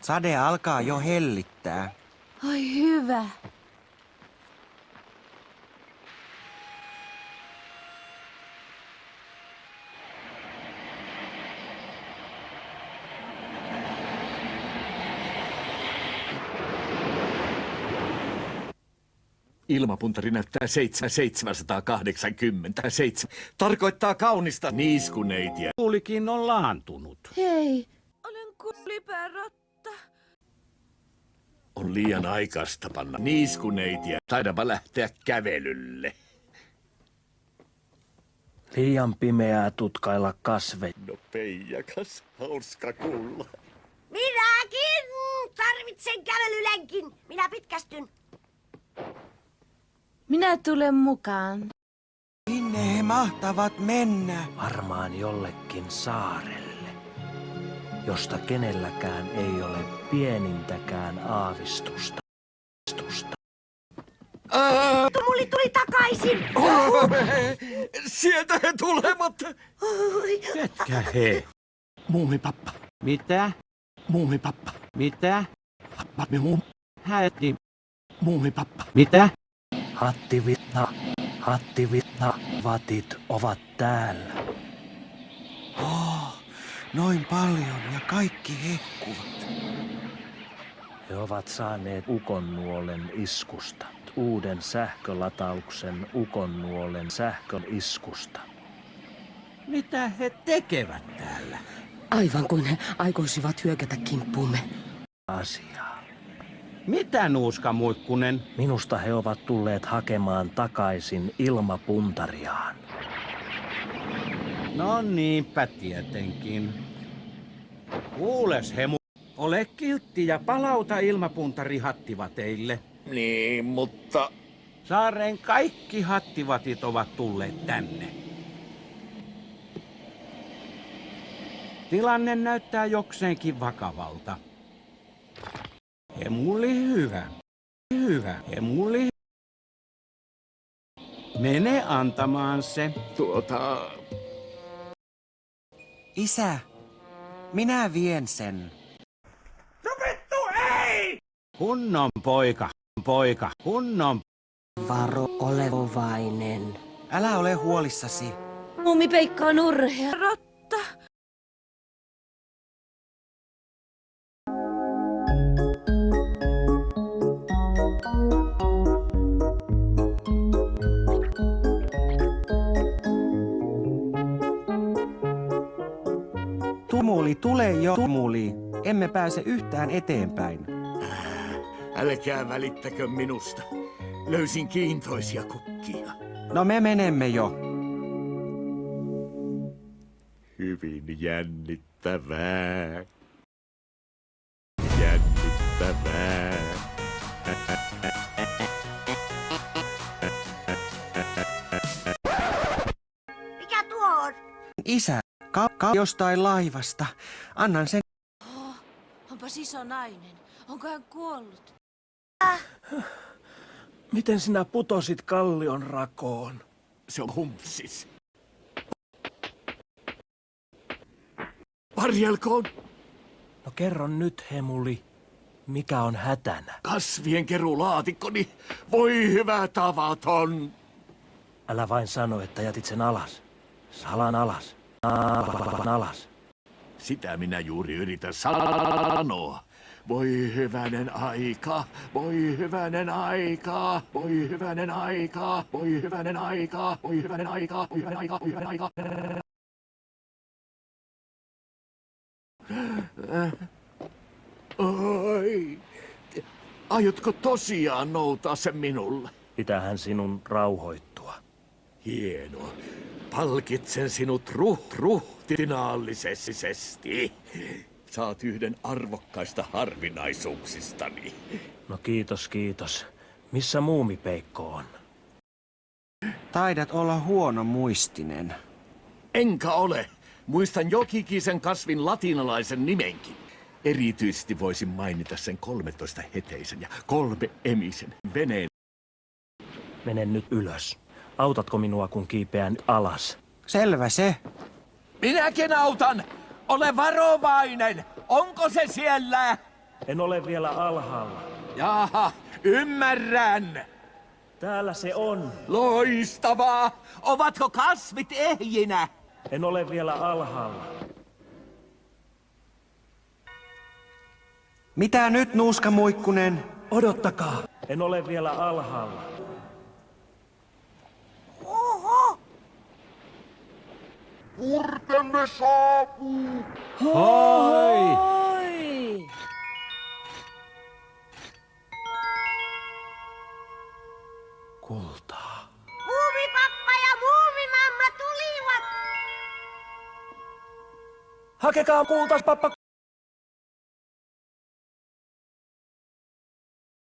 Sade alkaa jo hellittää. Oi hyvä. Ilmapuntari näyttää 780. Tarkoittaa kaunista niiskuneitiä. Tuulikin on laantunut. Hei, olen kulipärotta. On liian aikaista panna niiskuneitiä. Taidapa lähteä kävelylle. Liian pimeää tutkailla kasveja. No peijakas, hauska kuulla. Minäkin tarvitsen kävelylenkin. Minä pitkästyn. Minä tulen mukaan. Minne he mahtavat mennä? Varmaan jollekin saarelle, josta kenelläkään ei ole pienintäkään aavistusta. Tumuli tuli takaisin. Sieltä he tulevat! Ketkä he? Muumipappa, Mitä? muumipappa, Mitä? pappa, Häti. muumipappa. Mitä? Hattivitna, vatit ovat täällä. Noin paljon ja kaikki hehkuvat. He ovat saaneet ukonnuolen iskusta. Uuden sähkölatauksen ukonnuolen sähkön iskusta. Mitä he tekevät täällä? Aivan kuin he aikoisivat hyökätä kimppuumme. Asiaa. Mitä Nuuska Muikkunen? Minusta he ovat tulleet hakemaan takaisin ilmapuntariaan. No niinpä tietenkin. Kuules Hemu, ole kiltti ja palauta ilmapuntari hattiva teille. Niin, mutta... Saaren kaikki hattivatit ovat tulleet tänne. Tilanne näyttää jokseenkin vakavalta. Hemuli hyvä. Hyvä. Hemuli. Mene antamaan se. Isä, minä vien sen. Kunnon poika. Kunnon. Varo, ole vainen. Älä ole huolissasi. Muumipeikka on urhea. Rotta. Tumuli, tule jo, Tumuli. Emme pääse yhtään eteenpäin. Älkää välittäkö minusta. Löysin kiintoisia kukkia. No me menemme jo. Hyvin jännittävää. Jännittävää. Mikä tuo on? Isä, jostain laivasta. Annan sen. Onpas iso nainen. Onko hän kuollut? Miten sinä putosit kallion rakoon? Se on humpsis. Varjelkoon! No kerron nyt, Hemuli, mikä on hätänä? Kasvien keruulaatikkoni. Voi hyvä tavaton. Älä vain sano, että jätit sen alas. Salan alas. Alas. Sitä minä juuri yritän sanoa. Voi hyvänen aika, voi hyvänen aika, voi hyvänen aika, voi hyvänen aika, voi hyvänen aika, voi hyvänen aika, voi hyvänen aika. Oi, aiotko tosiaan noutaa sen minulle? Pitäähän sinun rauhoittua. Hienoa. Palkitsen sinut ruhtinaallisesti. Saat yhden arvokkaista harvinaisuuksistani. No kiitos. Missä muumipeikko on? Taidat olla huono muistinen. Enkä ole. Muistan jokikisen kasvin latinalaisen nimenkin. Erityisesti voisin mainita sen 13 heteisen ja 3 emisen veneen. Mene nyt ylös. Autatko minua, kun kiipeän alas? Selvä se. Minäkin autan. Ole varovainen. Onko se siellä? En ole vielä alhaalla. Jaha, ymmärrän. Täällä se on. Loistavaa. Ovatko kasvit ehjinä? En ole vielä alhaalla. Mitä nyt, nuuskamuikkunen? Odottakaa. En ole vielä alhaalla. Oho! Oi! Kultaa. Muumipappa ja muumimamma tulivat! Hakekaa kultaspappa